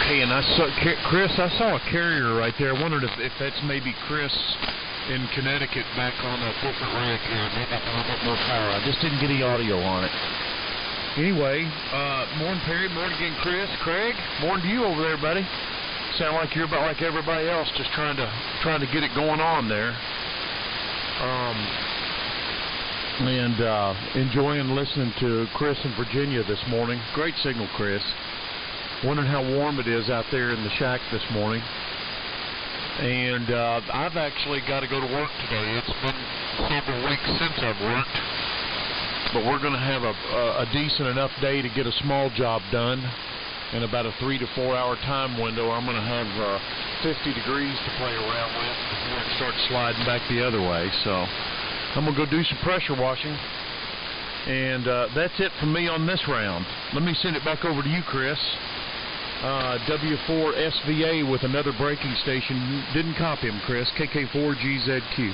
Hey, and Chris, I saw a carrier right there. I wondered if that's maybe Chris in Connecticut back on a different rank here, maybe a little bit more power. I just didn't get any audio on it. Anyway, morning Perry, morning again Chris, Craig, morning to you over there, buddy. Sound like you're about like everybody else, just trying to get it going on there. And enjoying listening to Chris in Virginia this morning. Great signal, Chris. Wondering how warm it is out there in the shack this morning. And I've actually got to go to work today. It's been several weeks since I've worked. But we're going to have a decent enough day to get a small job done. In about a 3 to 4 hour time window, I'm going to have 50 degrees to play around with before it starts sliding back the other way. So I'm going to go do some pressure washing. And that's it from me on this round. Let me send it back over to you, Chris. W4SVA with another braking station. Didn't copy him, Chris. KK4GZQ.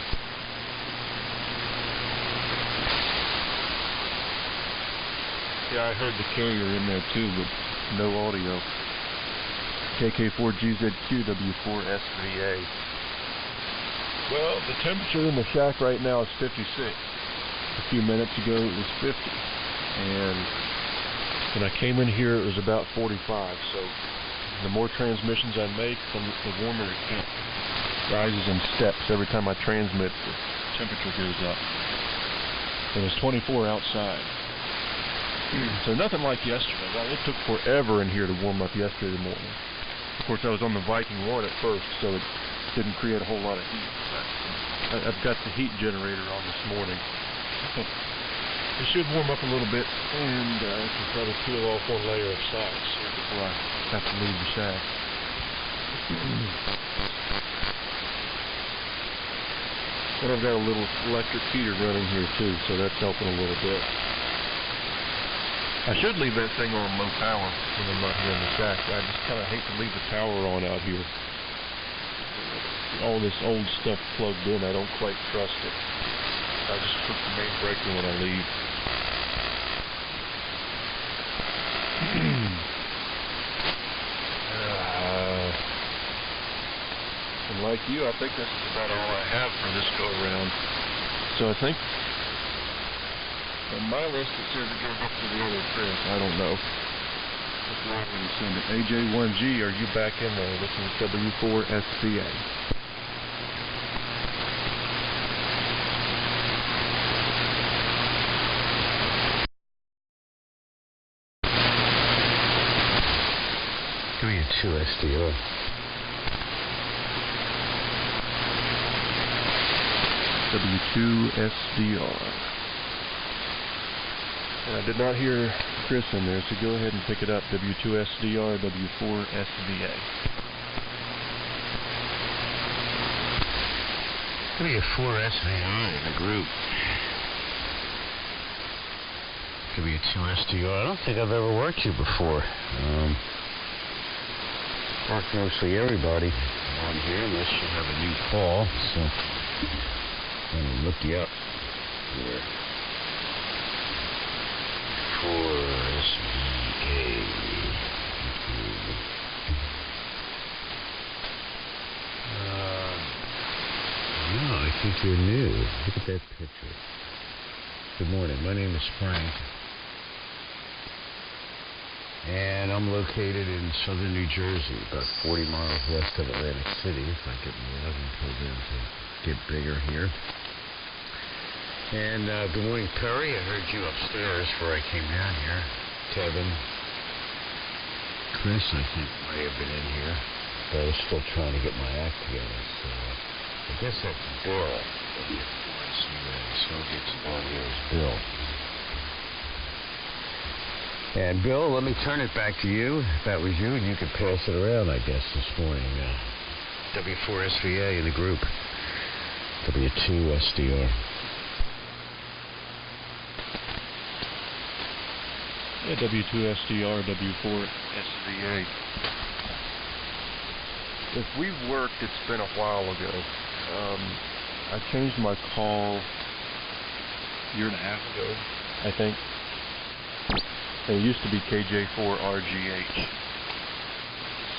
Yeah, I heard the carrier in there too, but no audio. KK4GZQ, W4SVA. Well, the temperature in the shack right now is 56. A few minutes ago it was 50. And when I came in here it was about 45. So the more transmissions I make, the warmer it gets. Rises in steps every time I transmit, the temperature goes up. And it's 24 outside. So nothing like yesterday. It took forever in here to warm up yesterday morning. Of course, I was on the Viking 1 at first, so it didn't create a whole lot of heat. I've got the heat generator on this morning. It should warm up a little bit, and I can probably peel off one layer of socks here before I have to leave the shack. And I've got a little electric heater running here too, so that's helping a little bit. I should leave that thing on low power when I'm not here in the shack. I just kind of hate to leave the power on out here. All this old stuff plugged in, I don't quite trust it. I just put the main breaker when I leave. And like you, I think this is about all I have for this go around. So I think on my list it says it goes up to the other Chris. I don't know. That's why I'm going to send it. AJ1G, are you back in there? This is W4SVA. W2SDR. W2SDR. And I did not hear Chris in there, so go ahead and pick it up. W2SDR, W4SVA. W4SVI in the group. W2SDR. I don't think I've ever worked you before. Worked mostly everybody on here, unless you have a new call. So let me look you up here. 4SVA. No, I think you're new. Look at that picture. Good morning. My name is Frank. And I'm located in southern New Jersey, about 40 miles west of Atlantic City, if I get my oven program to get bigger here. And good morning, Perry. I heard you upstairs before I came down here. Kevin. Chris, I think, may have been in here. But I was still trying to get my act together, so I guess that's Bill. So I'll get on here as Bill. And Bill, let me turn it back to you. If that was you, and you could pass it around, I guess, this morning. W4SVA in the group. W2SDR. Yeah, W2SDR, W4SVA. If we worked, it's been a while ago. I changed my call a year and a half ago, I think. It used to be KJ4RGH.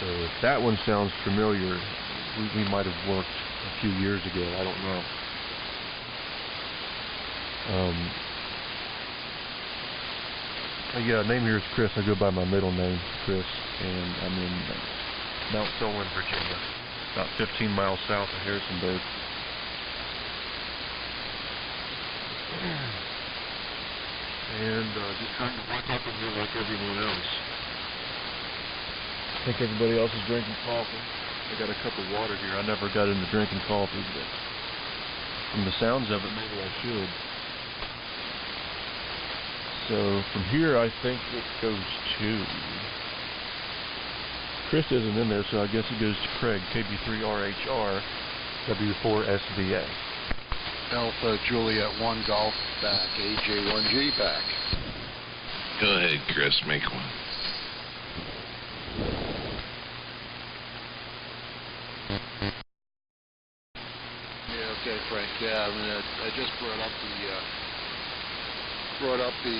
So So if that one sounds familiar, we might have worked a few years ago. I don't know. Yeah, name here is Chris. I go by my middle name, Chris, and I'm in Mount Selwyn, Virginia, about 15 miles south of Harrisonburg. And just trying to work up in here like everyone else. I think everybody else is drinking coffee. I got a cup of water here. I never got into drinking coffee, but from the sounds of it, maybe I should. So from here, I think it goes to... Chris isn't in there, so I guess it goes to Craig, KB3RHR, W4SVA. Alpha Juliet 1 Golf back, AJ1G back. Go ahead, Chris, make one. Yeah, okay, Frank. Yeah, I mean, I just brought up the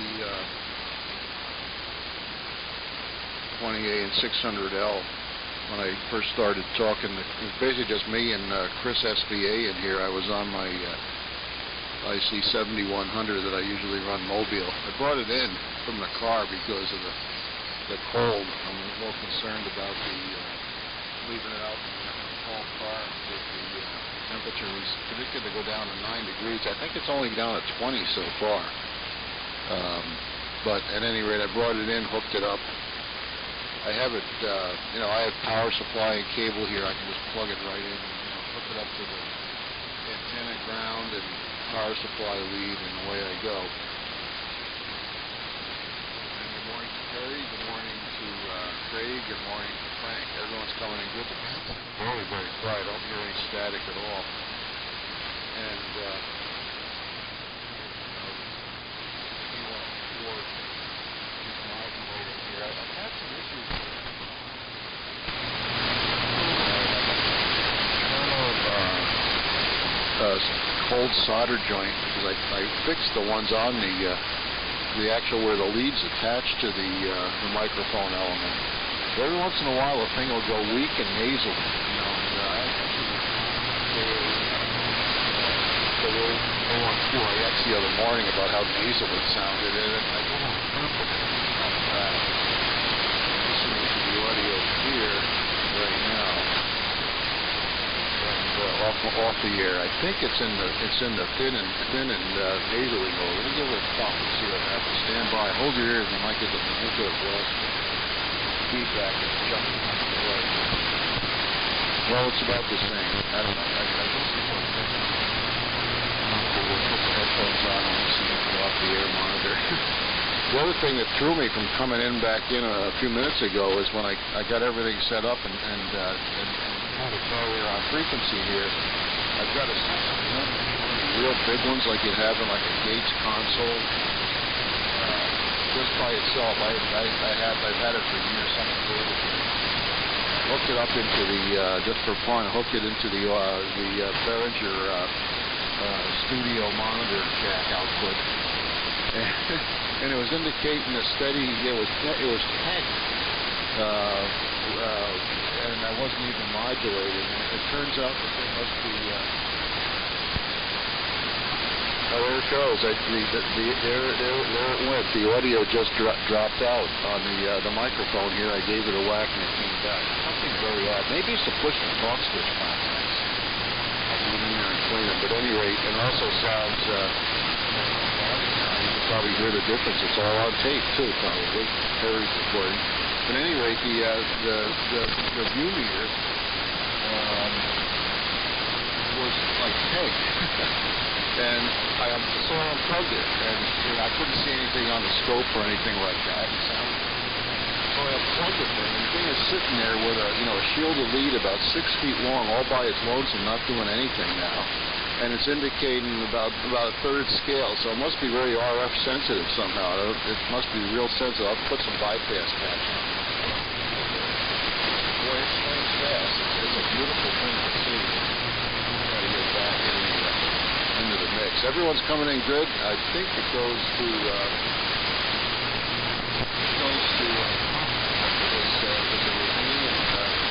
20A and 600L when I first started talking. It was basically just me and Chris SVA in here. I was on my IC 7100 that I usually run mobile. I brought it in from the car because of the cold. I'm a little concerned about leaving it out in the cold car with the temperature was predicted to go down to 9 degrees. I think it's only down to 20 so far. But at any rate, I brought it in, hooked it up. I have it, I have power supply and cable here. I can just plug it right in and hook it up to the antenna ground and power supply lead, and away I go. And good morning to Terry, good morning to Craig, good morning to Frank. Everyone's coming in good. Very, very quiet. I don't hear any static at all. And I've had some issues. Cold solder joint, because I fixed the ones on the actual where the lead's attached to the microphone element. So every once in a while, the thing will go weak and nasal. I actually on 4AX the other morning about how nasal it sounded, and I don't know about that. Listening to the audio here right now. Off the air. I think it's in the thin and nasally mode. Let me give it a thump and see what happens. Stand by. Hold your ears. I might get a blast feedback if it's jumping out the way. Well, it's about the same. I don't know. I don't think so. We'll put the headphones on and listen to it off the air monitor. The other thing that threw me from coming back in a few minutes ago is when I got everything set up and had a carrier on frequency here. I've got a system, real big ones like you'd have in like a Gates console. Just by itself, I've had it for years. Someone gave it to me. Hooked it up into the just for fun. Hooked it into the Behringer studio monitor jack output. And it was indicating a steady. It was pegged, and I wasn't even modulating. It turns out that there must be. There it goes. There it went. The audio just dropped out on the microphone here. I gave it a whack and it came back. Something very odd. Maybe it's the push and talk switch contacts. I'll get in there and clean it. But at any rate, it also sounds. You can probably hear the difference. It's all on tape too, probably. Terry's recording. But at any rate, the view meter was like pegged. And I unplugged it, and I couldn't see anything on the scope or anything like that. So I unplugged the thing, and the thing is sitting there with a shielded lead about 6 feet long, all by its lonesome, not doing anything now. And it's indicating about a third scale, so it must be very RF sensitive somehow. It must be real sensitive. I'll put some bypass patch on it. Boy, it swings fast. It's a beautiful thing to see. Try to get back into the mix. Everyone's coming in good. I think it goes to the review, and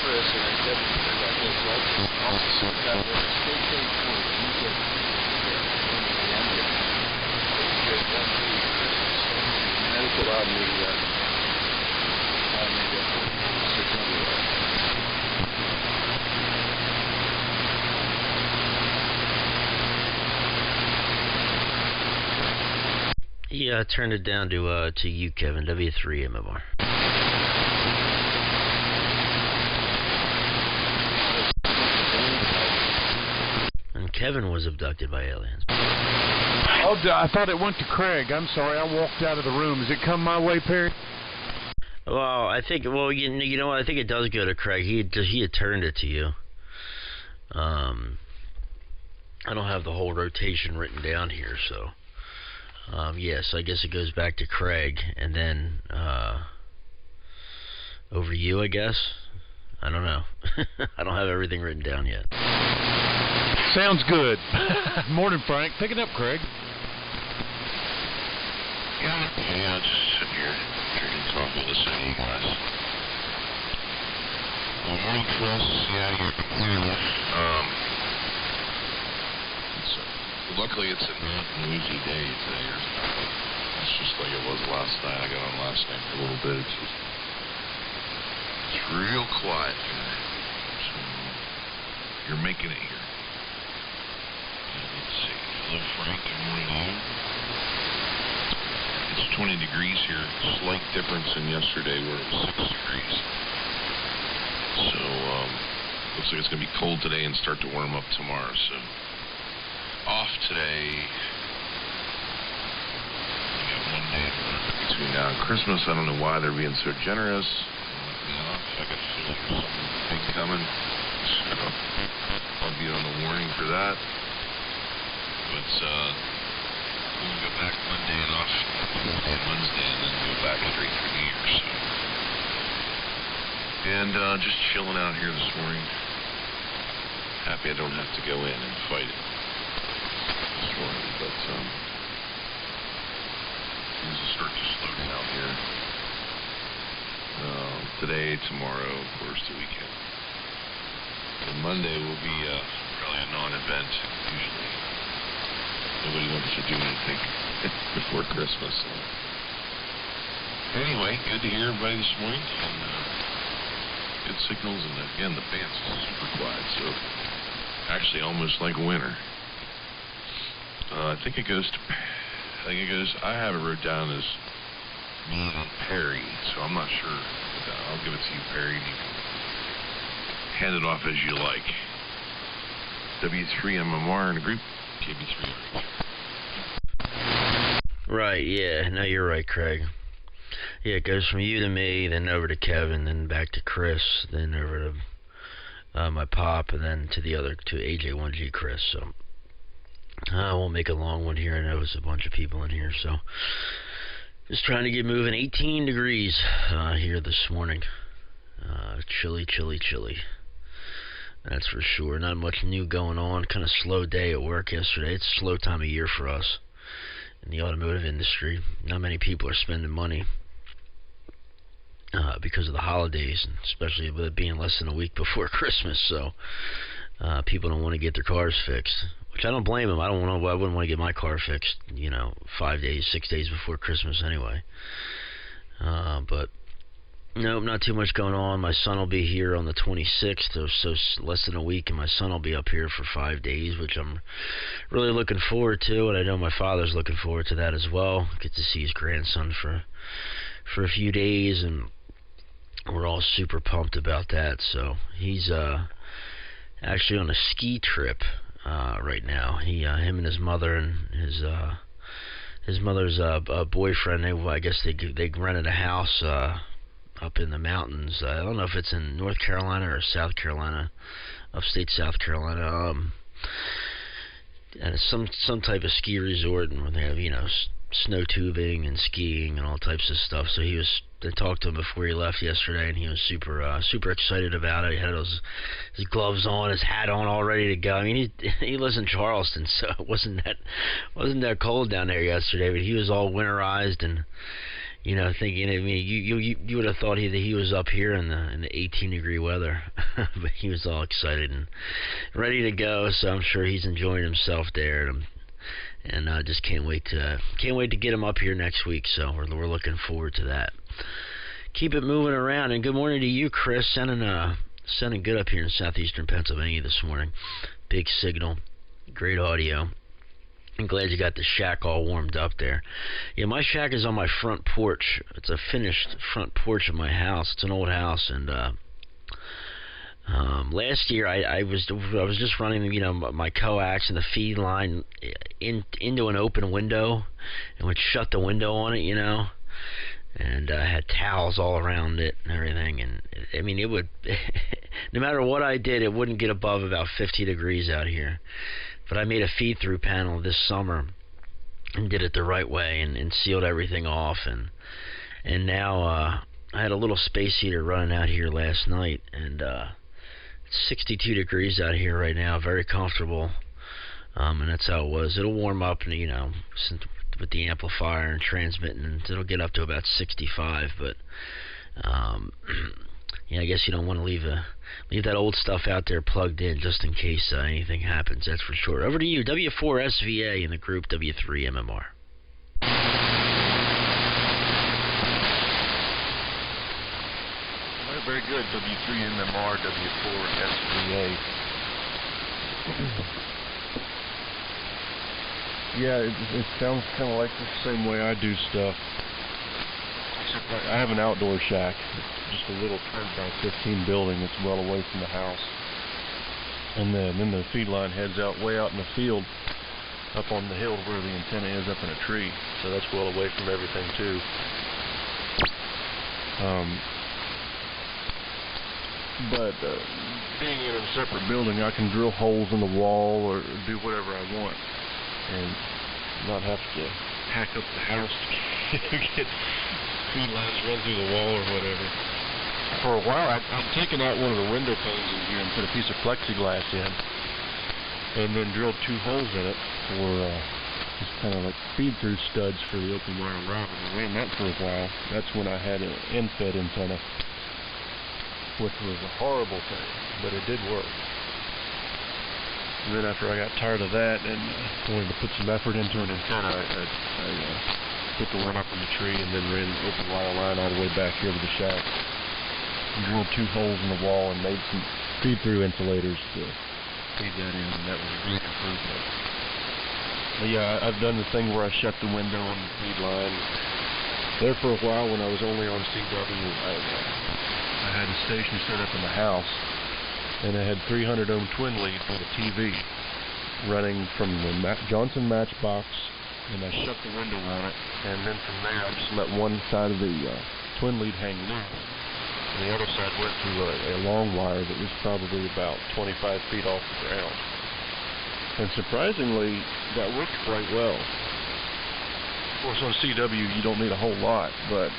Yeah, I turned it down to you, Kevin, W3 MMR. And Kevin was abducted by aliens. Oh, I thought it went to Craig. I'm sorry, I walked out of the room. Has it come my way, Perry? Well, I think, you know what? I think it does go to Craig. He had turned it to you. I don't have the whole rotation written down here, so yes, I guess it goes back to Craig, and then over you, I guess. I don't know. I don't have everything written down yet. Sounds good. Morning, Frank. Pick it up, Craig. Yeah, just sitting here drinking coffee, listening to you guys. Well, morning, Chris. Yeah, you're clearly. Luckily, it's a noisy day today. It's just like it was last night. I got on last night for a little bit. It's real quiet here. So you're making it here. Let's see. Hello, Frank. Good morning to you. It's 20 degrees here. Slight difference in yesterday where it was 6 degrees. So, looks like it's going to be cold today and start to warm up tomorrow. So, off today. We got 1 day between now and Christmas. I don't know why they're being so generous. I got a feeling there's something big coming. So, I'll be on the warning for that. But, we'll go back Monday and off Tuesday and Wednesday and then go back straight through New Year's. So. And just chilling out here this morning. Happy I don't have to go in and fight it this morning. But things will start to slow down here. Today, tomorrow, of course, the weekend. And Monday will be probably a non-event usually. Nobody wants to do anything before Christmas. So. Anyway, good to hear everybody this morning. And good signals. And again, the band's super quiet. So actually almost like winter. I think it goes to... I have it wrote down as me and Perry. So I'm not sure. I'll give it to you, Perry. And you can hand it off as you like. W3MMR in a group. KB3. Right, yeah. No, you're right, Craig. Yeah, it goes from you to me, then over to Kevin, then back to Chris, then over to my pop, and then to AJ1G Chris. So I won't make a long one here. I know there's a bunch of people in here, so just trying to get moving. 18 degrees here this morning. Chilly, chilly, chilly. That's for sure. Not much new going on. Kind of slow day at work yesterday. It's a slow time of year for us in the automotive industry. Not many people are spending money because of the holidays, and especially with it being less than a week before Christmas. So people don't want to get their cars fixed, which I don't blame them. I wouldn't want to get my car fixed, 5 days, 6 days before Christmas anyway. But nope, not too much going on. My son will be here on the 26th, so less than a week, and my son will be up here for 5 days, which I'm really looking forward to, and I know my father's looking forward to that as well. Get to see his grandson for a few days, and we're all super pumped about that. So he's actually on a ski trip right now. Him and his mother and his mother's boyfriend. I guess they rented a house up in the mountains. I don't know if it's in North Carolina or South Carolina, upstate South Carolina. And it's some type of ski resort, and where they have snow tubing and skiing and all types of stuff. So I talked to him before he left yesterday, and he was super excited about it. He had his gloves on, his hat on, all ready to go. I mean, he lives in Charleston, so it wasn't that cold down there yesterday, but he was all winterized and thinking. I mean, you would have thought that he was up here in the 18-degree weather, but he was all excited and ready to go. So I'm sure he's enjoying himself there, and just can't wait to get him up here next week. So we're looking forward to that. Keep it moving around, and good morning to you, Chris. Sounding good up here in southeastern Pennsylvania this morning. Big signal, great audio. I'm glad you got the shack all warmed up there. Yeah, my shack is on my front porch. It's a finished front porch of my house. It's an old house, and last year I was just running, you know, my coax and the feed line into an open window, and would shut the window on it, you know. And I had towels all around it and everything, and I mean, it would no matter what I did, it wouldn't get above about 50 degrees out here. But I made a feed-through panel this summer and did it the right way, and sealed everything off, and now I had a little space heater running out here last night, and it's 62 degrees out here right now, very comfortable, and that's how it was. It'll warm up, and, you know, with the amplifier and transmitting, and it'll get up to about 65, but yeah, I guess you don't want to leave that old stuff out there plugged in just in case anything happens, that's for sure. Over to you, W4SVA in the group W3MMR. Very good, W3MMR, W4SVA. Yeah, it sounds kind of like the same way I do stuff. Except I have an outdoor shack. It's just a little 10x15 building that's well away from the house. And then the feed line heads out way out in the field, up on the hill where the antenna is up in a tree. So that's well away from everything too. But being in a separate building, I can drill holes in the wall or do whatever I want, and not have to hack up the house to get feed lines run through the wall or whatever. For a while, I'm taking out one of the window panes in here and put a piece of plexiglass in, and then drilled 2 holes in it for just kind of like feed-through studs for the open wire router. I ran that for a while. That's when I had an end-fed antenna, which was a horrible thing, but it did work. And then after I got tired of that and wanted to put some effort into an antenna, I put the one up in the tree and then ran the open wire line all the way back here to the shack. And drilled 2 holes in the wall and made some feed-through insulators to feed that in, and that was a great improvement. But yeah, I've done the thing where I shut the window on the feed line. There for a while when I was only on CW, I had a station set up in the house, and I had 300 ohm twin lead for the TV running from the Johnson matchbox, and I shut the window on it, and then from there I just let one side of the twin lead hang loose, and the other side went through a long wire that was probably about 25 feet off the ground. And surprisingly, that worked quite well. Of course, on CW you don't need a whole lot, but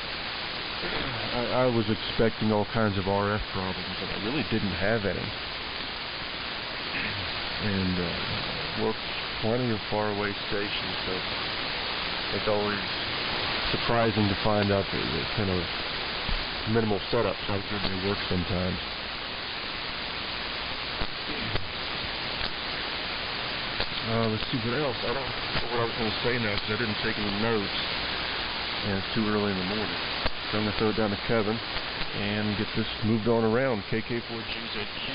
I was expecting all kinds of RF problems, and I really didn't have any. And worked plenty of faraway stations, so it's always surprising to find out that kind of minimal setups, how good they work sometimes. Let's see what else. I don't know what I was going to say now because I didn't take any notes, and it's too early in the morning. So I'm going to throw it down to Kevin and get this moved on around. KK4GZQ,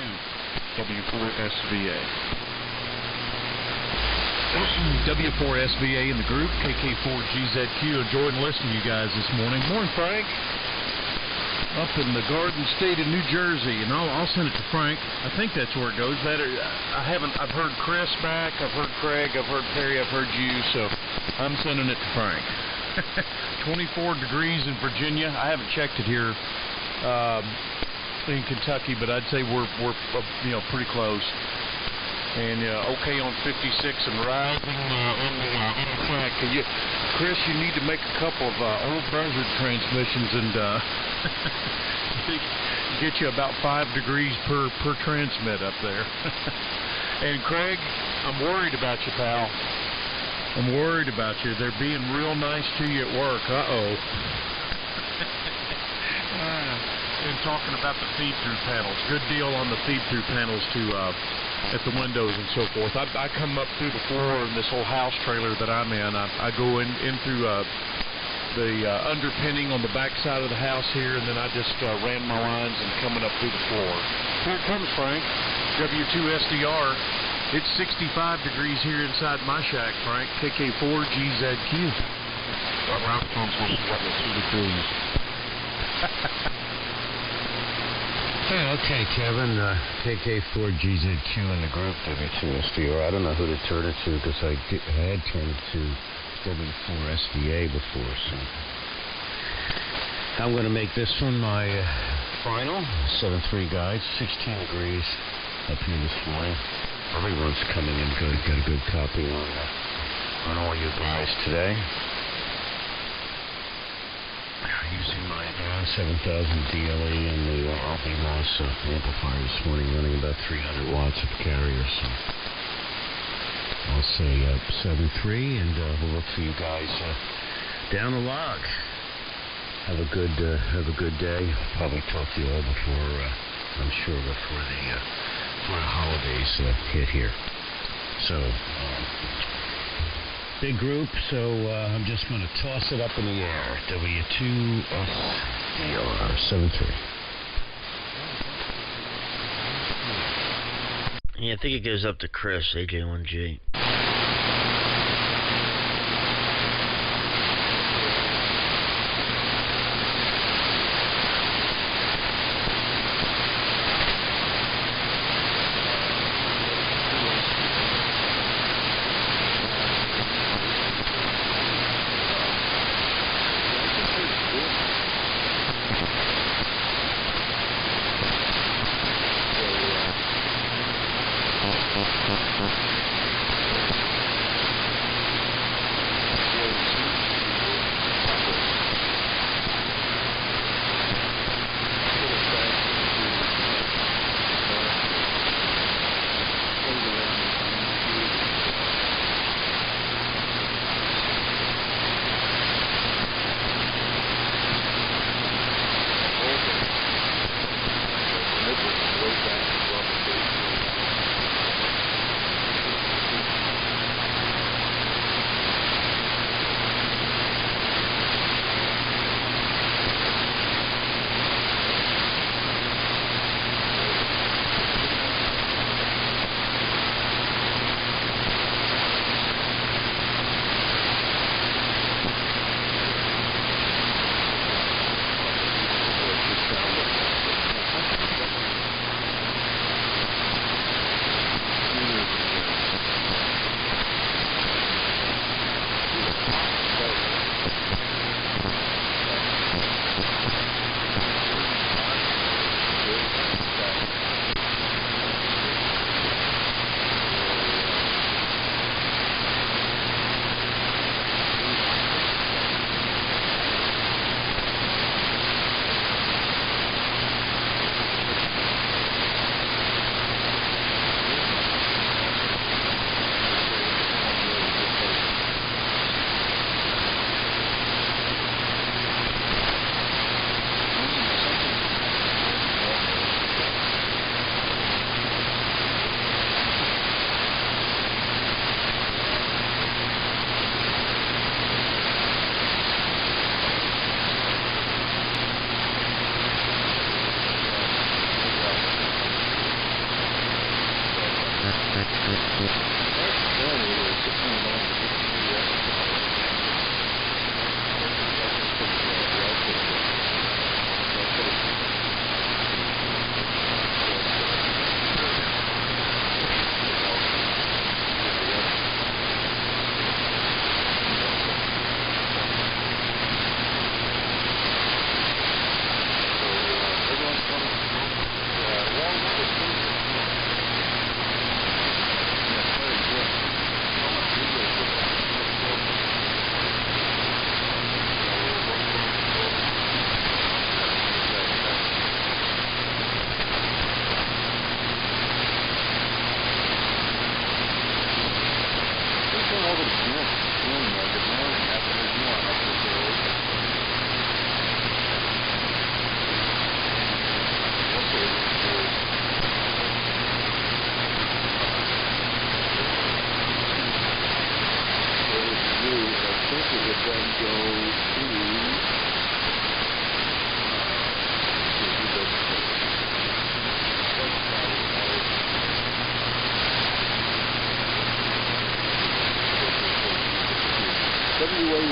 W4SVA. W4SVA in the group, KK4GZQ. Enjoying listening to you guys this morning. Morning, Frank. Up in the Garden State of New Jersey, and I'll send it to Frank. I think that's where it goes. I've heard Chris back, I've heard Craig, I've heard Perry, I've heard you, so I'm sending it to Frank. 24 degrees in Virginia. I haven't checked it here in Kentucky, but I'd say we're pretty close. And okay on 56 and rising on the track. Chris, you need to make a couple of old Buzzard transmissions and get you about 5 degrees per transmit up there. And Craig, I'm worried about you, pal. I'm worried about you. They're being real nice to you at work. Uh-oh. And talking about the feed-through panels. Good deal on the feed-through panels at the windows and so forth. I come up through the floor in this whole house trailer that I'm in. I go in through the underpinning on the back side of the house here, and then I just ran my lines and coming up through the floor. Here it comes, Frank. W2SDR. It's 65 degrees here inside my shack, Frank. KK4 GZQ. Around phone's supposed to got me 2 degrees. Yeah, okay, Kevin. KK4GZQ in the group, W2SDR. I don't know who to turn it to because I had turned it to W4SDA before, so I'm going to make this one my final 7-3 guide. 16 degrees up here this morning. Everyone's coming in good. Got a good copy on all you guys today. Using my 7000 DLE and the LV-MOS amplifier this morning, running about 300 watts of carrier. So I'll say 7-3, and we'll look for you guys down the log. Have a good day. Probably talk to you all before, I'm sure, before the holidays hit here. So. Big group, so I'm just going to toss it up in the air. W2SDR 7-3. Yeah, I think it goes up to Chris, AJ1G.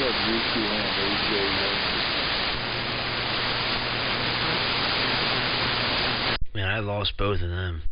said UQM, AJ1. Man, I lost both of them.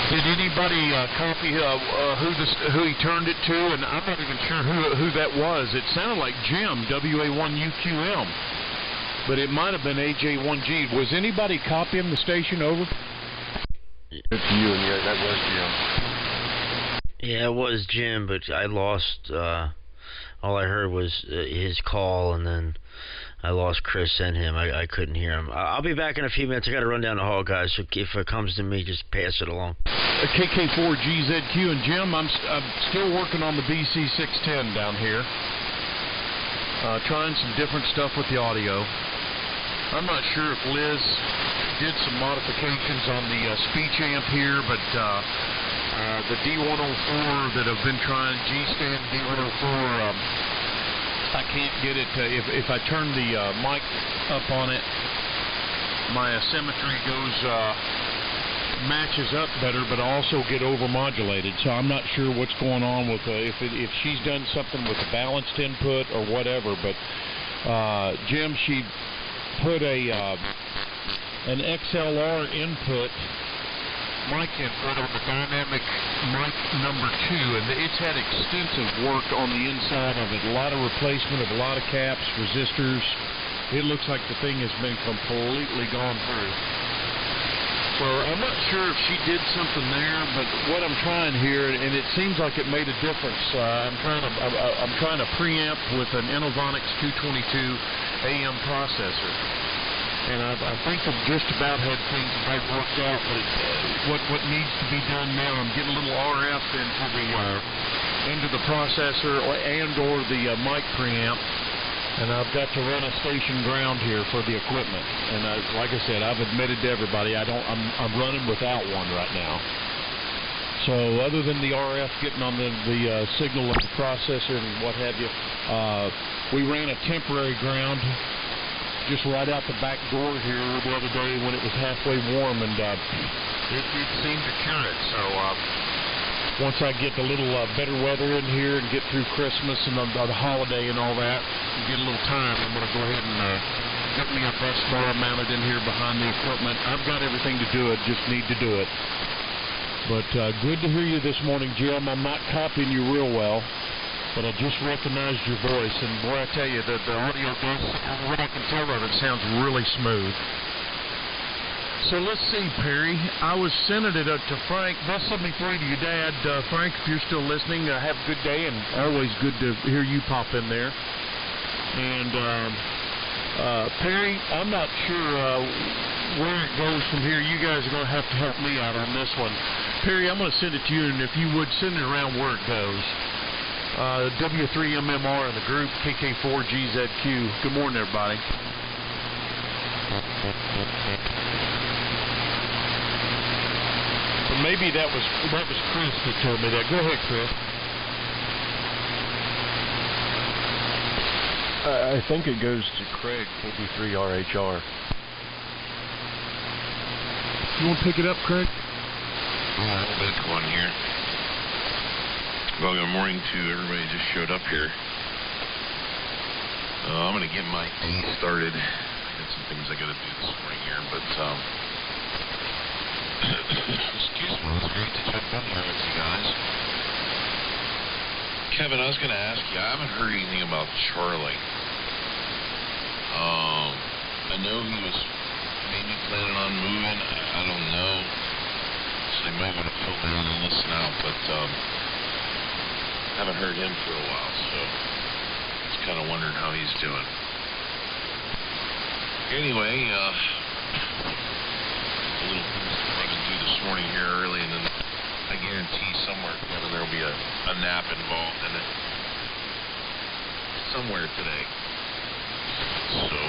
Did anybody copy who he turned it to? And I'm not even sure who that was. It sounded like Jim, WA1UQM, but it might have been AJ1G. Was anybody copying the station over? It's you, and yeah, that was Jim. Yeah, it was Jim, but I lost. All I heard was his call, and then I lost Chris and him. I couldn't hear him. I'll be back in a few minutes. I got to run down the hall, guys. So if it comes to me, just pass it along. KK4GZQ and Jim, I'm still working on the BC610 down here. Trying some different stuff with the audio. I'm not sure if Liz did some modifications on the speech amp here, but the D104 that have been trying, G-Stand D104, I can't get it to, if I turn the mic up on it, my symmetry matches up better, but I also get overmodulated. So I'm not sure what's going on with if she's done something with the balanced input or whatever. But Jim, she put an XLR input, mic input on the dynamic mic number 2, and it's had extensive work on the inside of it. A lot of replacement of a lot of caps, resistors. It looks like the thing has been completely gone through. So I'm not sure if she did something there, but what I'm trying here, and it seems like it made a difference. I'm trying to preamp with an Innovonics 222 AM processor, and I think I've just about had things about worked out. But what needs to be done now, I'm getting a little RF into the processor or the mic preamp. And I've got to run a station ground here for the equipment. And like I said, I've admitted to everybody I'm running without one right now. So other than the RF getting on the signal of the processor and what have you, we ran a temporary ground just right out the back door here the other day when it was halfway warm, and it seemed to cure it. So once I get a little better weather in here and get through Christmas and the holiday and all that, get a little time, I'm going to go ahead and get me a bus bar mounted in here behind the equipment. I've got everything to do it, just need to do it. But good to hear you this morning, Jim. I'm not copying you real well, but I just recognized your voice. And boy, I tell you, the audio does, what I can tell of it, sounds really smooth. So let's see, Perry. I was sending it to Frank. Bus 73 to your dad. Frank, if you're still listening, have a good day, and always good to hear you pop in there. And Perry, I'm not sure where it goes from here. You guys are going to have to help me out on this one. Perry, I'm going to send it to you, and if you would, send it around where it goes. W3MMR in the group, KK4GZQ. Good morning, everybody. But maybe that was Chris that told me that. Go ahead, Chris. I think it goes to Craig, 43RHR. You want to pick it up, Craig? Back on here. Well, good morning to everybody who just showed up here. I'm going to get my day started. I got some things I got to do this morning here, but excuse me, it's great to jump in here with you guys. Kevin, I was going to ask you, I haven't heard anything about Charlie. I know he was maybe planning on moving. I don't know. So they might want to fill in and listen out, but haven't heard him for a while, so just kind of wondering how he's doing. Anyway, a little running through this morning here early, and then I guarantee somewhere, Kevin, there will be a nap involved in it somewhere today. So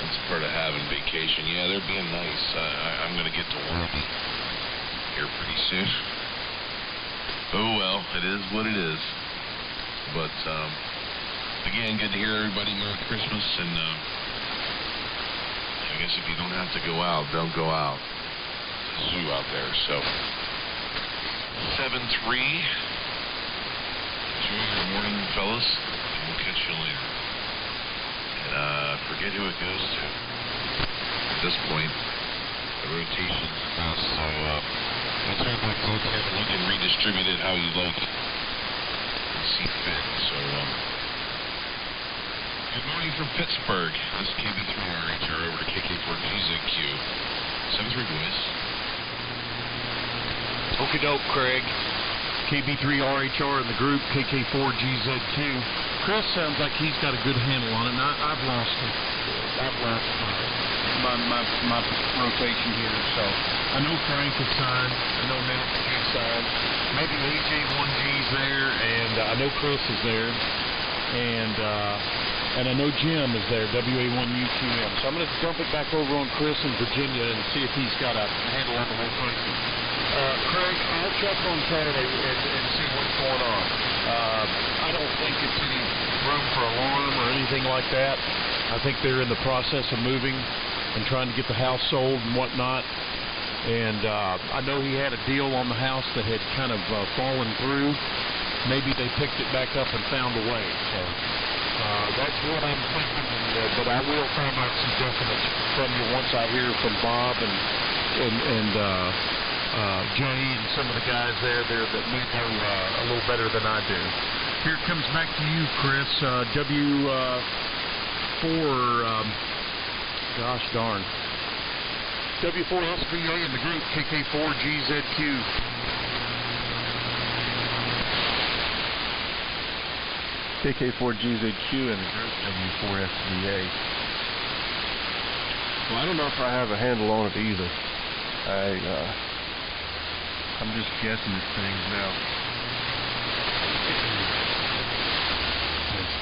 that's part of having vacation. Yeah, they're being nice. I'm going to get to work here pretty soon. Oh well, it is what it is. But again, good to hear everybody. Merry Christmas, and I guess if you don't have to go out, don't go out. It's a zoo out there. So 7-3. Enjoy your morning, fellas, and we'll catch you later. And forget who it goes to. At this point, the rotation's about so I'll turn my phone tab and you can redistribute it how you like it and see fit. So good morning from Pittsburgh. This is KB3RHR over to KK4GZQ. 7-3 boys. Okie doke, Craig. KB3RHR in the group, KK4GZQ. Chris sounds like he's got a good handle on it, and I've lost it. I've lost my rotation here, so I know Frank is signed. I know Nelson is signed. Maybe AJ1G's there, and I know Chris is there, and I know Jim is there, WA1UQM. So I'm going to dump it back over on Chris in Virginia and see if he's got a handle on the rotation. Craig, I'll check on Saturday and see what's going on. I don't think it's any room for alarm or anything like that. I think they're in the process of moving and trying to get the house sold and whatnot. And I know he had a deal on the house that had kind of fallen through. Maybe they picked it back up and found a way. So that's what I'm thinking. But I will find out some definites from you once I hear from Bob and Jay and some of the guys there that may know a little better than I do. Here it comes back to you, Chris. Gosh darn. W4SVA in the group, KK4GZQ. KK4GZQ in the group, W4SVA. Well, I don't know if I have a handle on it either. I'm just guessing at things now. It's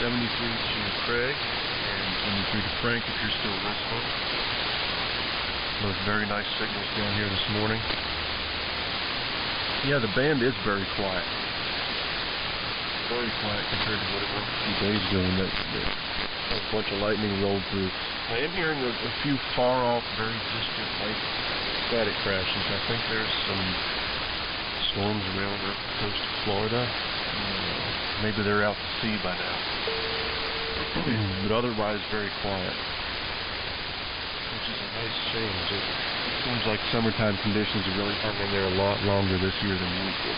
73 to Craig and 73 to Frank if you're still listening. Those very nice signals down here this morning. Yeah, the band is very quiet. Very quiet compared to what it was a few days ago when that a bunch of lightning rolled through. I am hearing a few far off, very distant static crashes. I think there's some storms around the coast of Florida. Maybe they're out to sea by now. But otherwise very quiet. Which is a nice change. It seems like summertime conditions are really hanging there a lot longer this year than usual.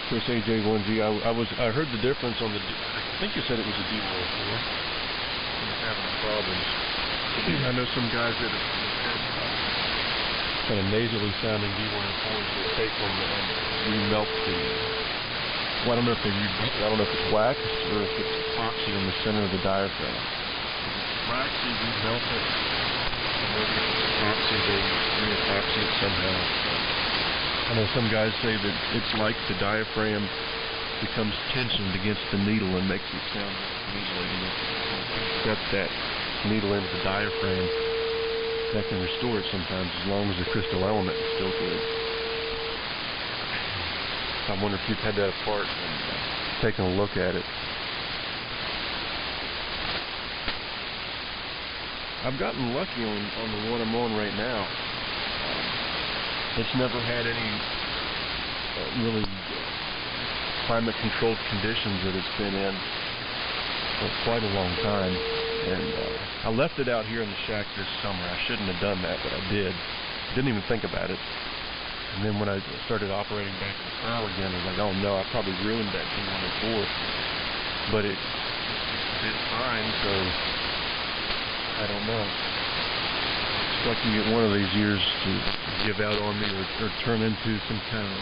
Chris AJ1G, I heard the difference on the, I think you said it was a D104. He was having problems. I know some guys that have had kind of nasally sounding D104s that take them and remelt the, well, I don't know if they I don't know if it's wax or if it's epoxy in the center of the diaphragm. If it's wax, they remelt it. And if it's epoxy, they re-epoxy it somehow. I know some guys say that it's like the diaphragm becomes tensioned against the needle and makes it sound easily. And if that needle into the diaphragm, that can restore it sometimes as long as the crystal element is still good. I wonder if you've had that apart and taken a look at it. I've gotten lucky on the one I'm on right now. It's never had any really climate-controlled conditions that it's been in for quite a long time. And I left it out here in the shack this summer. I shouldn't have done that, but I did. Didn't even think about it. And then when I started operating back in the corral again, I was like, oh no, I probably ruined that D104. But it did fine, so I don't know. I expect to get one of these years to give out on me or turn into some kind of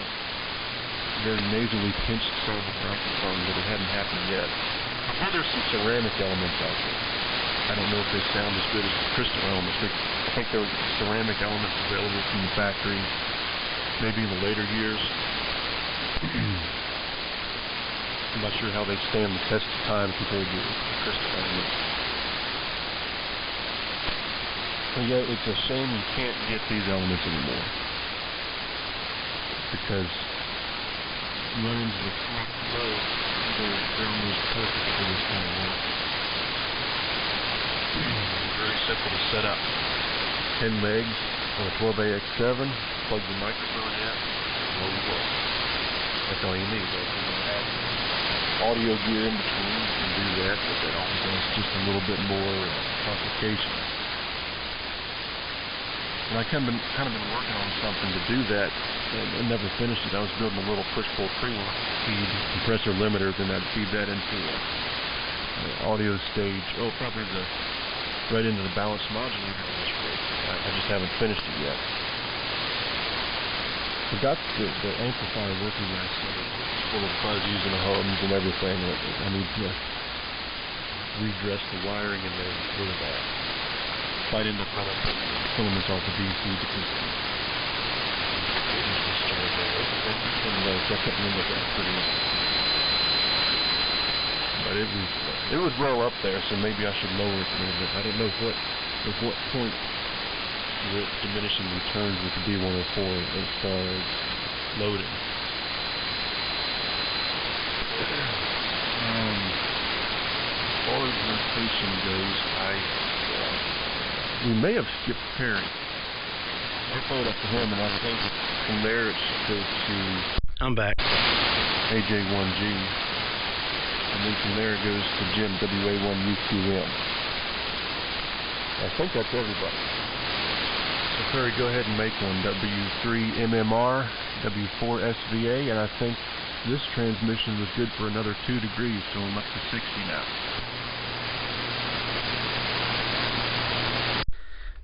very nasally pinched sound microphone, but it hadn't happened yet. I heard there's some ceramic elements out there. I don't know if they sound as good as the crystal elements. I think there were ceramic elements available from the factory, maybe in the later years. I'm not sure how they stand the test of time compared to the crystal elements. But yeah, it's a shame you can't get these elements anymore, because running to the front row, they're almost perfect for this kind of work. Very simple to set up. 10 megs on a 12AX7, plug the microphone in, low go. That's all you need. If you want to add audio gear in between, you can do that, but that always has just a little bit more complication. And I kind of been working on something to do that, and never finished it. I was building a little push-pull feed compressor limiter, then I'd feed that into an audio stage. Oh, probably right into the balanced modulator in this rig. I just haven't finished it yet. I got the amplifier working last summer. It's full of fuzzies and hums and everything. I need to redress the wiring and then sort of fight into front of the filaments off the DC because I couldn't look at it pretty much. But it was well up there, so maybe I should lower it a little bit. I don't know at what point the diminishing returns with the D104 as far as loading. As far as rotation goes, we may have skipped Perry. I phoned up to him, and I think from there it should go to I'm back. AJ1G, and then from there it goes to Jim WA1UQM. I think that's everybody. So Perry, go ahead and make one W3MMR, W4SVA, and I think this transmission was good for another 2 degrees, so I'm up to 60 now.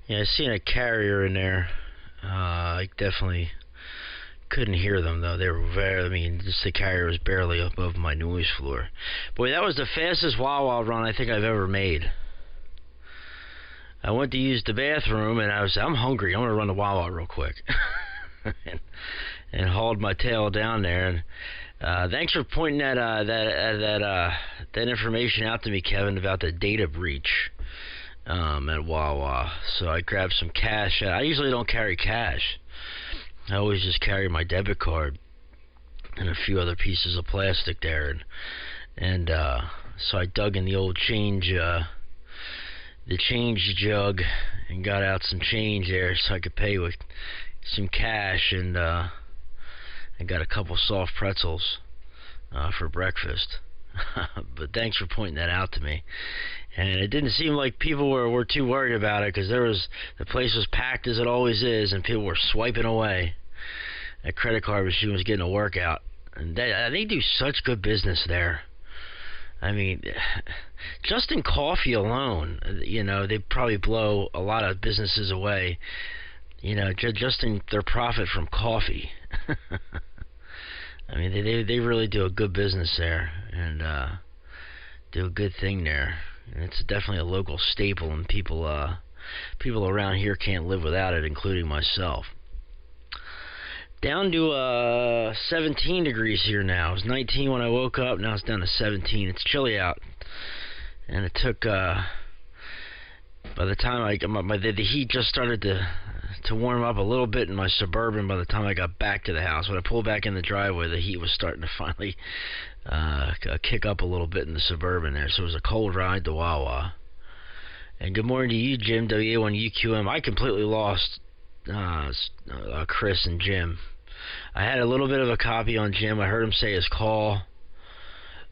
Yeah, I seen a carrier in there. I definitely couldn't hear them, though. They were just the carrier was barely above my noise floor. Boy, that was the fastest wah-wah run I think I've ever made. I went to use the bathroom, and I'm hungry. I'm going to run the wah-wah real quick. and hauled my tail down there. And thanks for pointing that information out to me, Kevin, about the data breach. At Wawa. So I grabbed some cash. I usually don't carry cash. I always just carry my debit card and a few other pieces of plastic there. And so I dug in the old change jug and got out some change there so I could pay with some cash. And I got a couple soft pretzels for breakfast. But thanks for pointing that out to me. And it didn't seem like people were too worried about it, because the place was packed as it always is, and people were swiping away. That credit card machine was getting a workout, and they do such good business there. I mean, just in coffee alone, they probably blow a lot of businesses away. Just in their profit from coffee. I mean, they really do a good business there, and do a good thing there. And it's definitely a local staple, and people around here can't live without it, including myself. Down to 17 degrees here now. It was 19 when I woke up. Now it's down to 17. It's chilly out, and it took by the time the heat just started to to warm up a little bit in my Suburban by the time I got back to the house. When I pulled back in the driveway, the heat was starting to finally kick up a little bit in the Suburban there. So it was a cold ride to Wawa. And good morning to you, Jim, WA1UQM. I completely lost Chris and Jim. I had a little bit of a copy on Jim. I heard him say his call.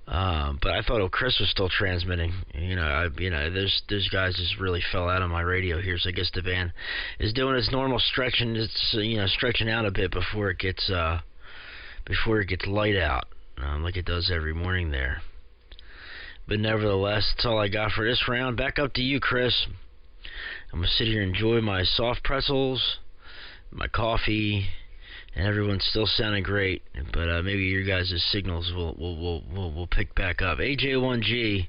But I thought Chris was still transmitting. Those guys just really fell out of my radio here. So I guess the band is doing its normal stretching. It's stretching out a bit before it gets light out, like it does every morning there. But nevertheless, that's all I got for this round. Back up to you, Chris. I'm gonna sit here and enjoy my soft pretzels, my coffee. And everyone's still sounding great, but maybe your guys' signals will pick back up. AJ1G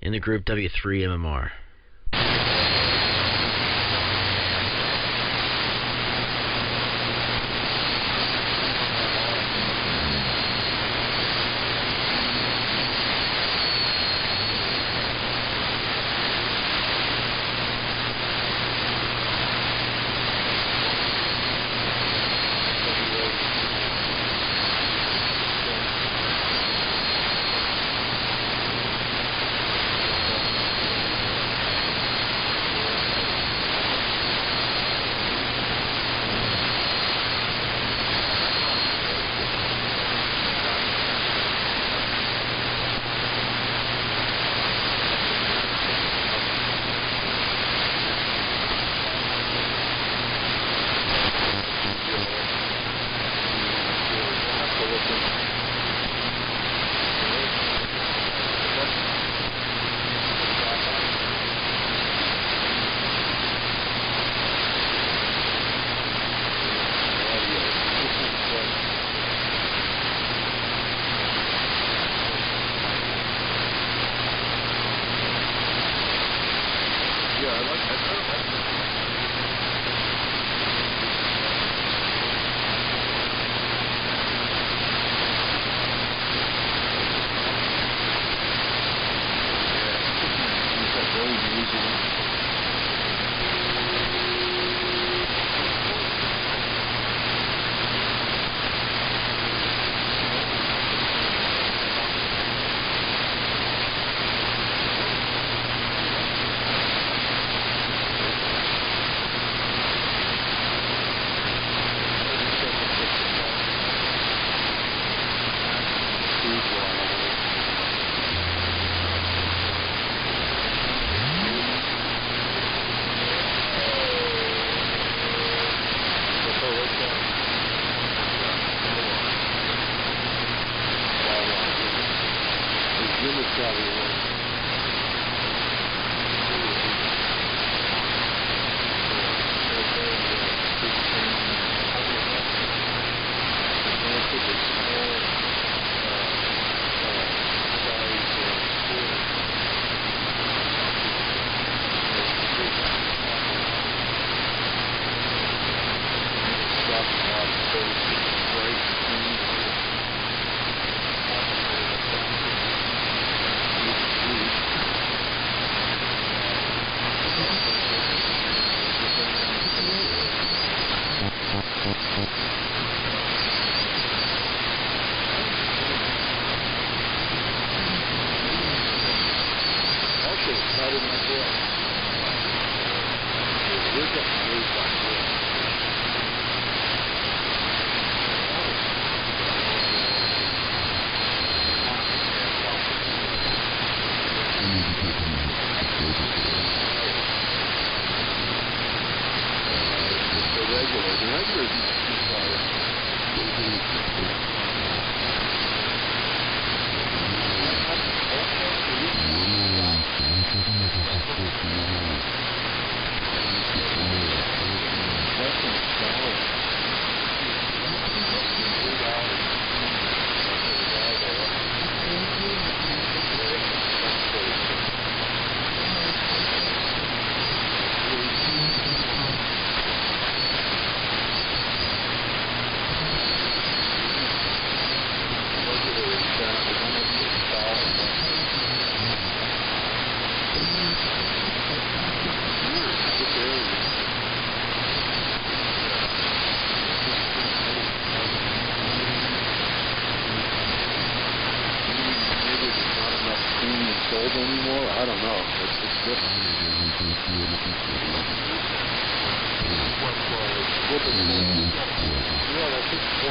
in the group W3MMR.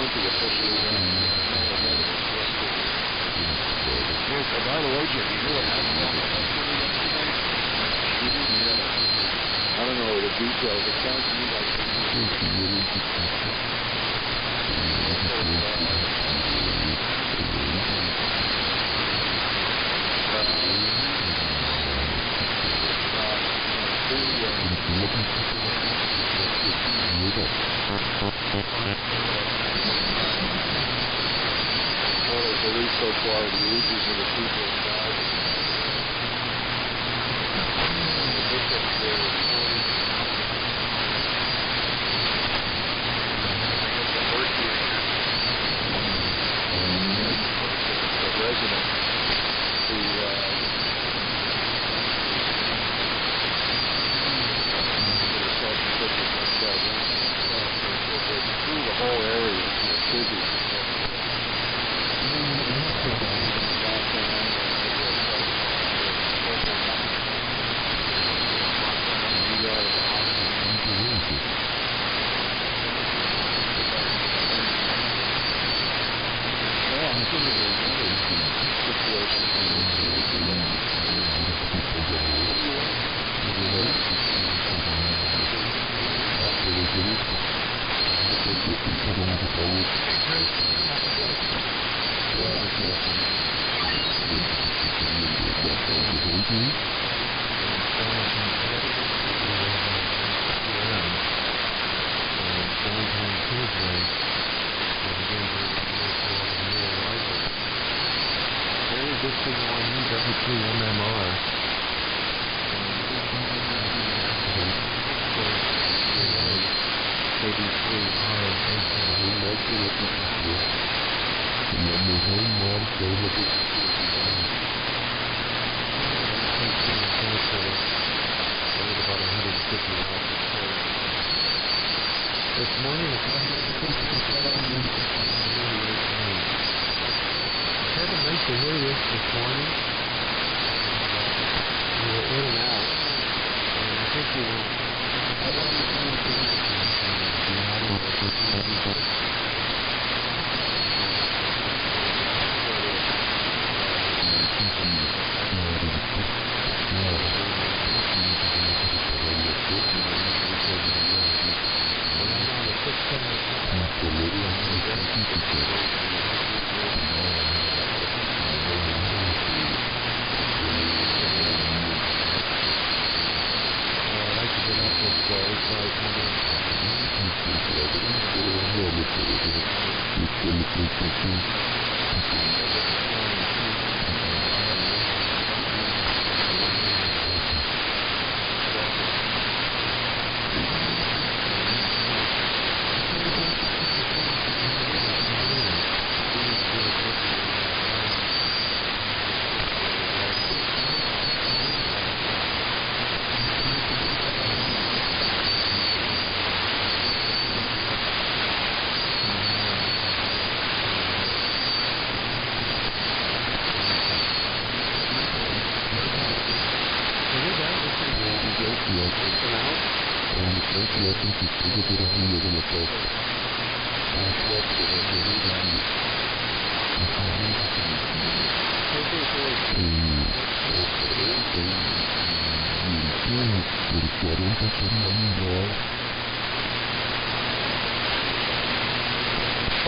the official by the way, Jim, you know what happened on the festival yesterday? I don't know the details. It sounds to me like police so far, the ages of the people involved. A resident who through the whole area, busy.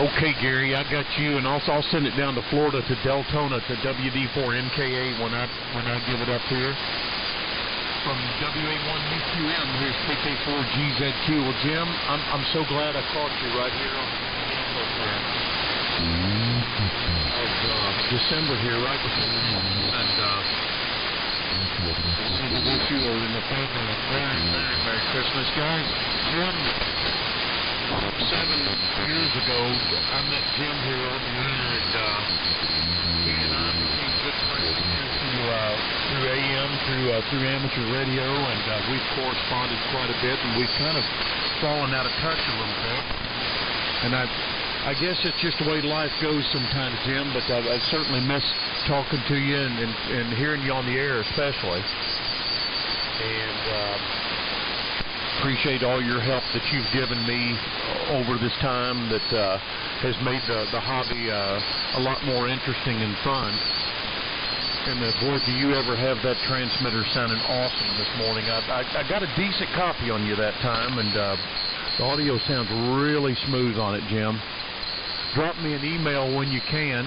Okay, Gary, I got you, and also I'll send it down to Florida to Deltona to WD4NKA when I give it up here. From WA1UQM, here's KK4GZQ. Well, Jim, I'm so glad I caught you right here on the program of December here, right before and I wish you and the family a very, very Merry Christmas, guys. Jim, 7 years ago, I met Jim here on the air, and he and I became good friends through AM, through amateur radio, and we've corresponded quite a bit, and we've kind of fallen out of touch a little bit. And I guess it's just the way life goes sometimes, Jim, but I certainly miss talking to you and hearing you on the air especially. And appreciate all your help that you've given me over this time that has made the hobby a lot more interesting and fun. And boy, do you ever have that transmitter sounding awesome this morning. I got a decent copy on you that time, and the audio sounds really smooth on it, Jim. Drop me an email when you can,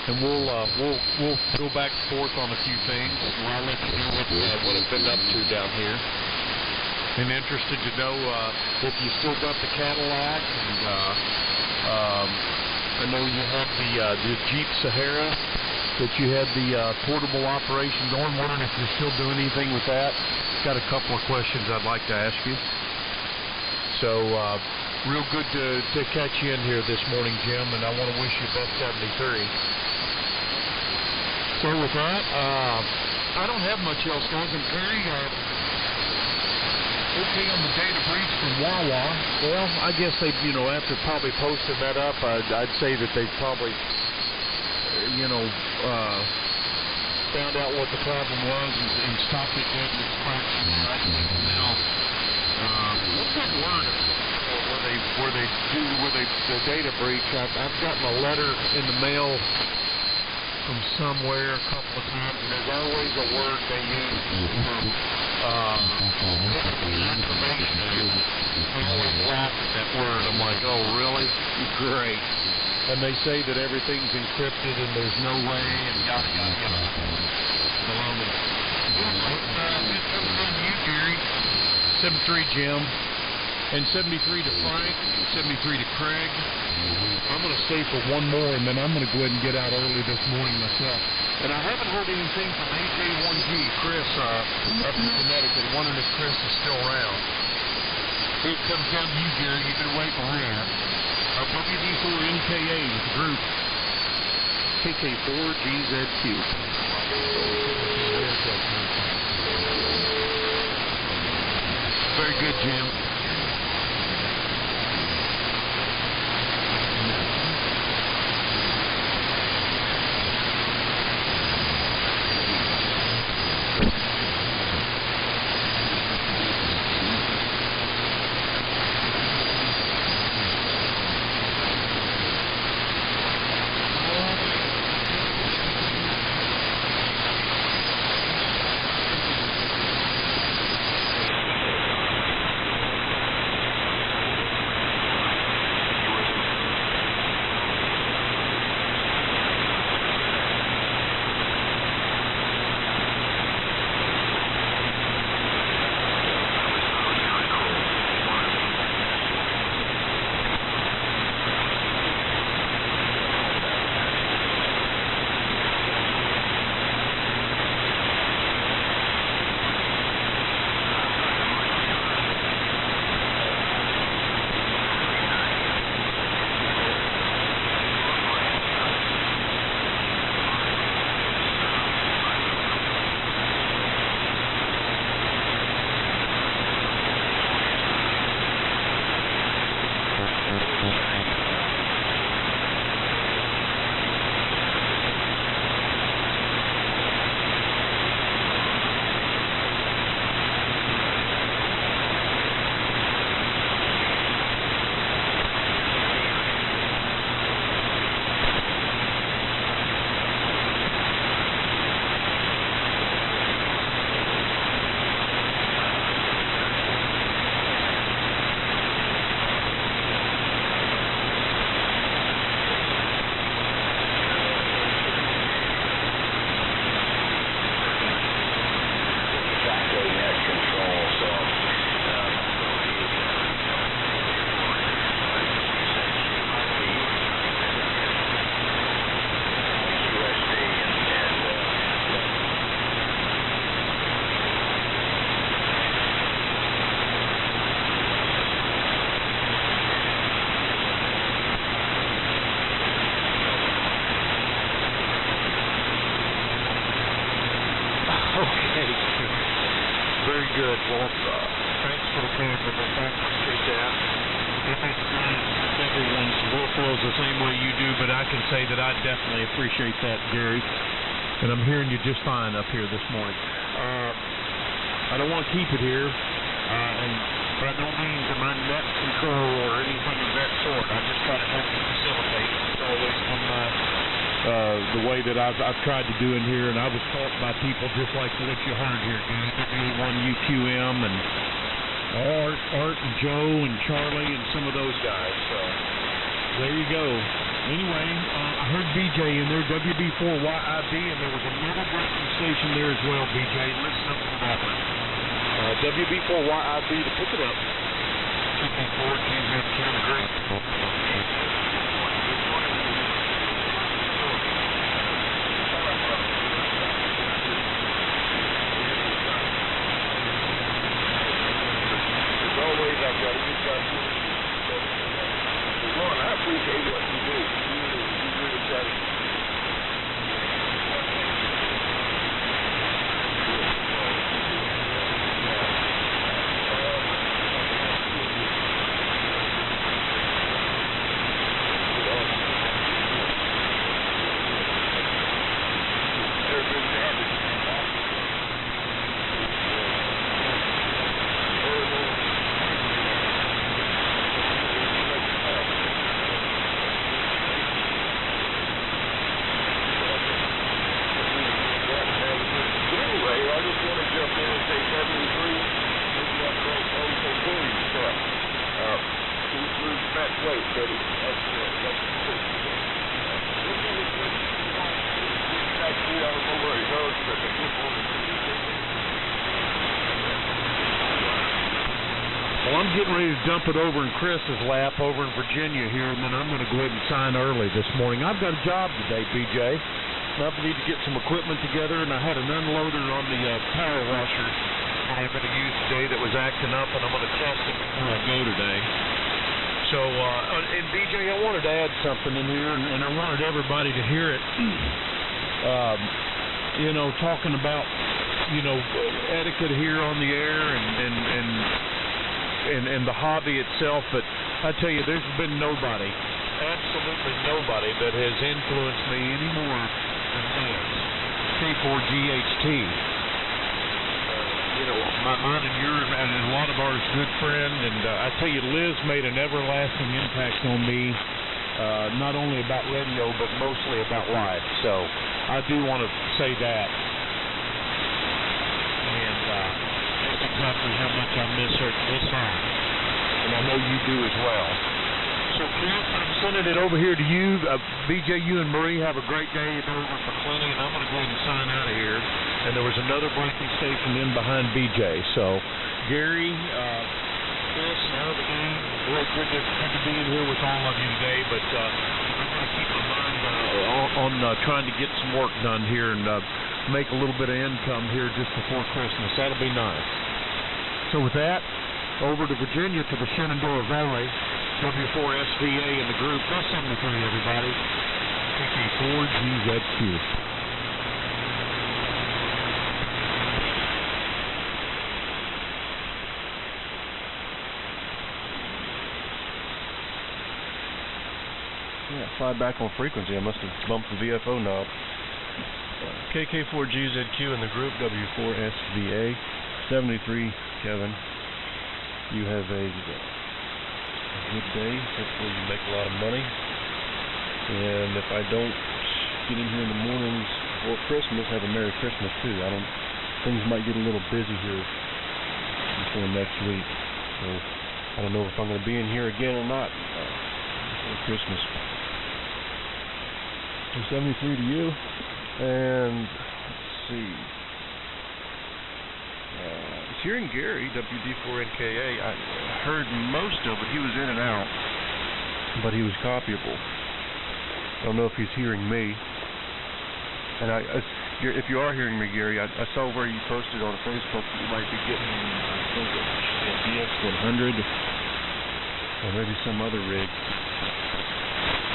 and we'll go back and forth on a few things. I'll let you know what I've been up to down here. And interested to know if you still got the Cadillac. And I know you have the Jeep Sahara, that you had the portable operation going. Wondering if you're still doing anything with that. Got a couple of questions I'd like to ask you. So, real good to catch you in here this morning, Jim, and I want to wish you best 73. So with that, I don't have much else, guys. I'm very okay on the data breach from Wawa. Well, I guess they, after probably posting that up, I'd say that they probably, found out what the problem was and stopped it dead in its tracks. I think now, what's that word? Where the data breach? I've gotten a letter in the mail from somewhere a couple of times, and there's always a word they use for information. I always laugh at that word. I'm like, oh, really? Great. And they say that everything's encrypted and there's no way, and yada, yada, yada. Baloney. It's from you, Gary. 73 Jim. And 73 to Frank, 73 to Craig. I'm going to stay for one more, and then I'm going to go ahead and get out early this morning myself. And I haven't heard anything from AJ1G, Chris, up in Connecticut. Wondering if Chris is still around. Here it comes down to you, Gary. You've been waiting around. WD4NKA with the group. KK4GZQ. Very good, Jim. Very good. Well, thanks for the camera. I appreciate that. Everyone's work feels the same way you do, but I can say that I definitely appreciate that, Gary. And I'm hearing you just fine up here this morning. I don't want to keep it here. And By no means am I net control or anything of that sort. I just try to help you facilitate. It's always been my the way that I've tried to do in here, and I was taught by people just like what you heard here, WA1UQM and Art and Joe and Charlie and some of those guys. So there you go. Anyway, I heard BJ in there, WB4YIB, and there was another breaking station there as well, BJ. Listen up to that one. WB4YIB to pick it up. 54 GZQ in the green. I appreciate what you do. You really try to. Well, I'm getting ready to dump it over in Chris's lap over in Virginia here, and then I'm going to go ahead and sign early this morning. I've got a job today, BJ. I need to get some equipment together, and I had an unloader on the power washer I'm going to use today that was acting up, and I'm going to test it before I go today. So, and BJ, I wanted to add something in here, and I wanted everybody to hear it. You know, talking about, you know, etiquette here on the air and the hobby itself, but I tell you, there's been nobody, absolutely nobody, that has influenced me any more than this. K4GHT. You know, mine and yours, and a lot of ours, good friend, and I tell you, Liz made an everlasting impact on me, not only about radio, but mostly about life. So I do want to say that. And that's exactly how much I miss her this time. And I know you do as well. So, Chris, I'm sending it over here to you. BJ, you and Marie have a great day over at McClenny, and I'm going to go ahead and sign out of here. And there was another breaking station in behind BJ. So, Gary, Chris, how the game? Boy, good to be in here with all of you today. But I'm going to keep my mind on trying to get some work done here and make a little bit of income here just before Christmas. That'll be nice. So with that, over to Virginia to the Shenandoah Valley, W4SVA in the group. That's 73, everybody. KK4GZQ. Yeah, slide back on frequency. I must have bumped the VFO knob. KK4GZQ in the group, W4SVA. 73, Kevin. You have a good day. Hopefully you make a lot of money. And if I don't get in here in the mornings before Christmas, have a Merry Christmas too. Things might get a little busy here before next week. So I don't know if I'm going to be in here again or not before Christmas. So 73 to you. And let's see. I was hearing Gary, WD4NKA. I heard most of it. He was in and out, but he was copyable. I don't know if he's hearing me. And if you are hearing me, Gary, I saw where you posted on Facebook that you might be getting, I think, a DX100 or maybe some other rig.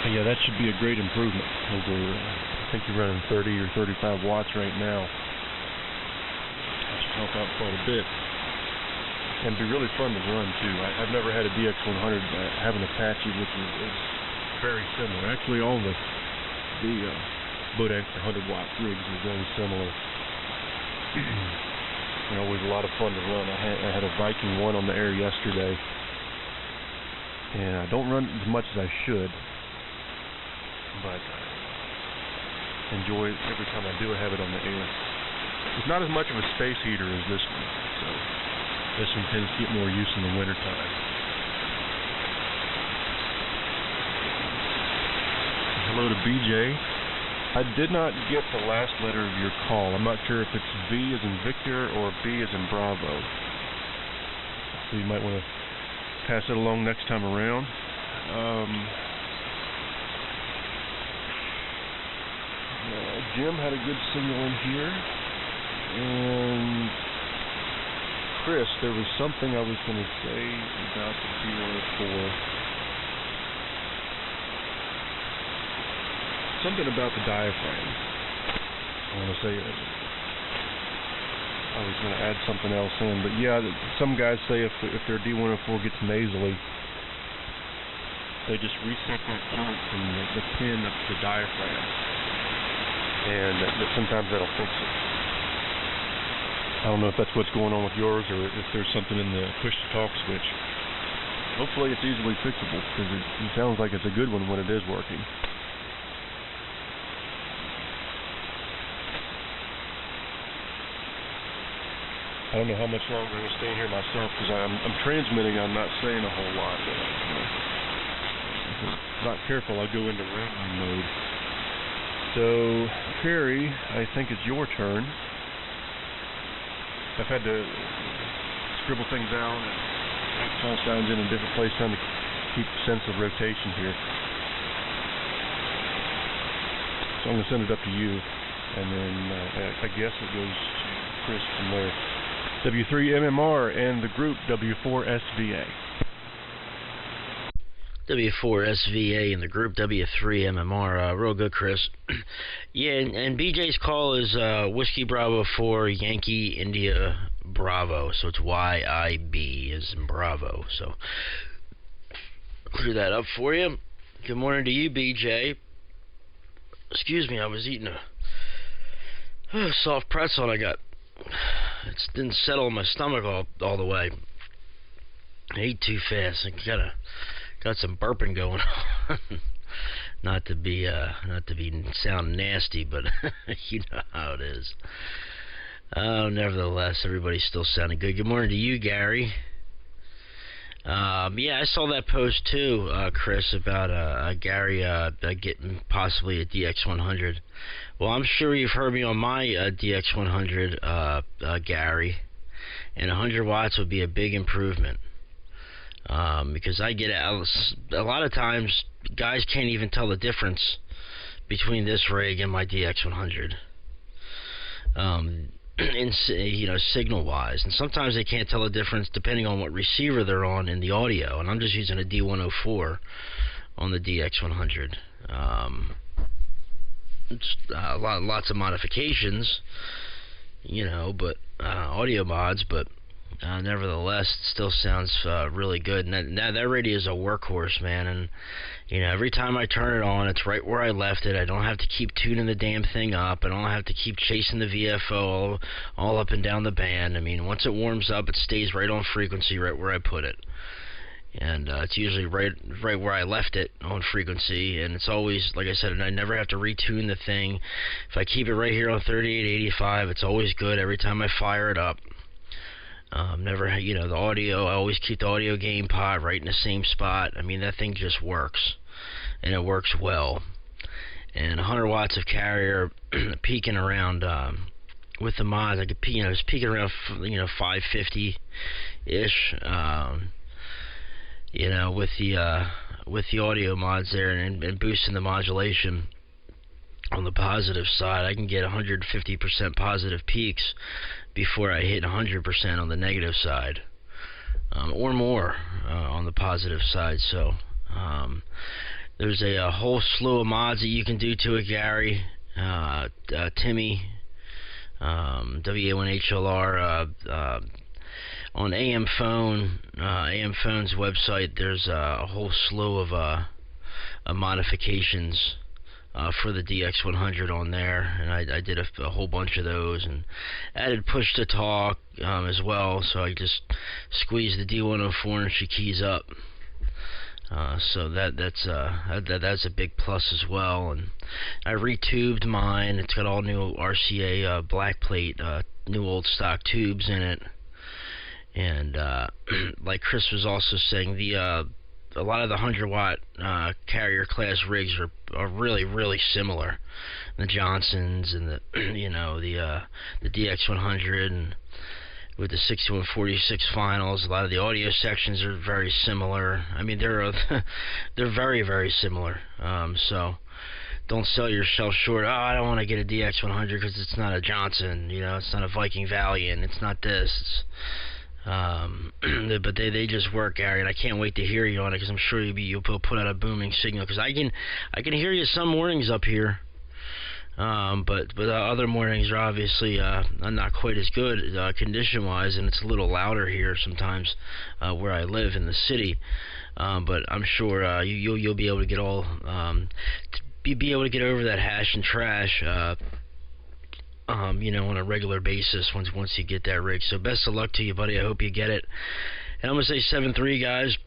But yeah, that should be a great improvement over, I think you're running 30 or 35 watts right now. That should help out quite a bit. And be really fun to run, too. I've never had a DX100. I have an Apache, which is very similar. Actually, all the Budex 100-watt rigs are very similar. They're always a lot of fun to run. I had a Viking 1 on the air yesterday, and I don't run as much as I should, but enjoy it every time I do have it on the air. It's not as much of a space heater as this one, so this one tends to get more use in the wintertime. Hello to BJ. I did not get the last letter of your call. I'm not sure if it's V as in Victor or B as in Bravo. So you might want to pass it along next time around. Jim had a good signal in here. And Chris, there was something I was going to say about the D104. Something about the diaphragm. I want to say I was going to add something else in, but yeah, some guys say if their D104 gets nasally, they just reset that point from the pin up to the diaphragm, and that sometimes that'll fix it. I don't know if that's what's going on with yours, or if there's something in the push-to-talk switch. Hopefully it's easily fixable, because it sounds like it's a good one when it is working. I don't know how much longer I'm going to stay in here myself, because I'm transmitting. I'm not saying a whole lot. But, if I'm not careful, I'll go into rambling mode. So, Perry, I think it's your turn. I've had to scribble things out and have call signs in a different place, trying to keep a sense of rotation here. So I'm going to send it up to you, and then I guess it goes to Chris from there. W3MMR and the group W4SVA. W4SVA and the group W3MMR. Real good, Chris. Yeah, and BJ's call is Whiskey Bravo 4 Yankee India Bravo. So it's YIB as in Bravo. So clear that up for you. Good morning to you, BJ. Excuse me, I was eating a soft pretzel and I got... It didn't settle in my stomach all the way. I ate too fast. I got some burping going on. not to be sound nasty, but you know how it is. Oh, nevertheless, everybody's still sounding good. Good morning to you, Gary. Yeah, I saw that post too, Chris, about Gary getting possibly a DX100. Well, I'm sure you've heard me on my DX100, Gary, and 100 watts would be a big improvement, because I get a lot of times guys can't even tell the difference between this rig and my DX100. In signal wise, and sometimes they can't tell the difference depending on what receiver they're on in the audio, and I'm just using a D104 on the DX100. It's lots of modifications, but audio mods, but nevertheless it still sounds really good. And that radio is a workhorse, man, and every time I turn it on, it's right where I left it. I don't have to keep tuning the damn thing up. I don't have to keep chasing the VFO all up and down the band. I mean, once it warms up, it stays right on frequency, right where I put it. And it's usually right where I left it on frequency, and it's always, like I said, and I never have to retune the thing. If I keep it right here on 3885, it's always good every time I fire it up. Never, the audio, I always keep the audio gain pot right in the same spot. I mean, that thing just works, and it works well. And 100 watts of carrier, peaking around, with the mods, I could peak, it's peaking around, 550-ish, with the audio mods there and boosting the modulation on the positive side, I can get 150% positive peaks before I hit 100% on the negative side, or more on the positive side. So there's a whole slew of mods that you can do to it, Gary, Timmy, WA1HLR, on AM Phone's website. There's a whole slew of modifications for the DX100 on there, and I did a whole bunch of those, and added push to talk as well, so I just squeezed the D104 and she keys up. So that's a big plus as well. And I retubed mine. It's got all new RCA black plate, new old stock tubes in it. And like Chris was also saying, a lot of the 100-watt carrier class rigs are really similar. The Johnsons and the the DX100 and with the 6146 finals, a lot of the audio sections are very similar. I mean, they're very similar. So don't sell yourself short. Oh, I don't want to get a DX100 because it's not a Johnson. It's not a Viking Valiant. It's not this. It's, but they just work, Gary, and I can't wait to hear you on it because I'm sure you'll put out a booming signal because I can hear you some mornings up here. But other mornings are obviously not quite as good condition-wise, and it's a little louder here sometimes where I live in the city. But I'm sure you'll be able to get be able to get over that hash and trash, on a regular basis once you get that rig. So best of luck to you, buddy. I hope you get it. And I'm gonna say 7-3, guys.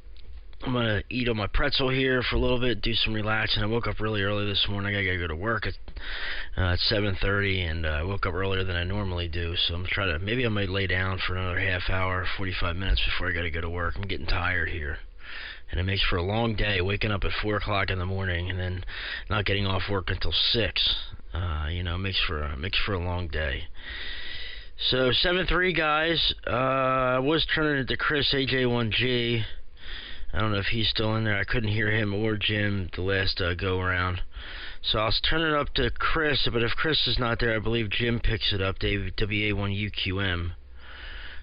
I'm going to eat on my pretzel here for a little bit, do some relaxing. I woke up really early this morning. I got to go to work at 7:30, and I woke up earlier than I normally do. So I'm trying to, maybe I might lay down for another half hour, 45 minutes before I got to go to work. I'm getting tired here. And it makes for a long day, waking up at 4 o'clock in the morning and then not getting off work until 6. Makes for a long day. So 7-3, guys. I was turning it to Chris AJ1G. I don't know if he's still in there. I couldn't hear him or Jim the last go-around. So I'll turn it up to Chris, but if Chris is not there, I believe Jim picks it up, David, WA1UQM.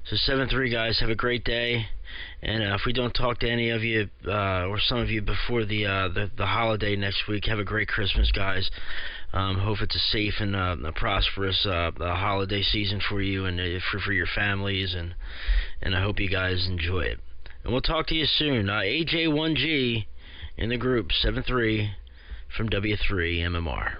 So 7-3, guys. Have a great day. And if we don't talk to any of you or some of you before the holiday next week, have a great Christmas, guys. Hope it's a safe and a prosperous holiday season for you and for your families, and I hope you guys enjoy it. And we'll talk to you soon. AJ1G in the group, 7-3 from W3 MMR.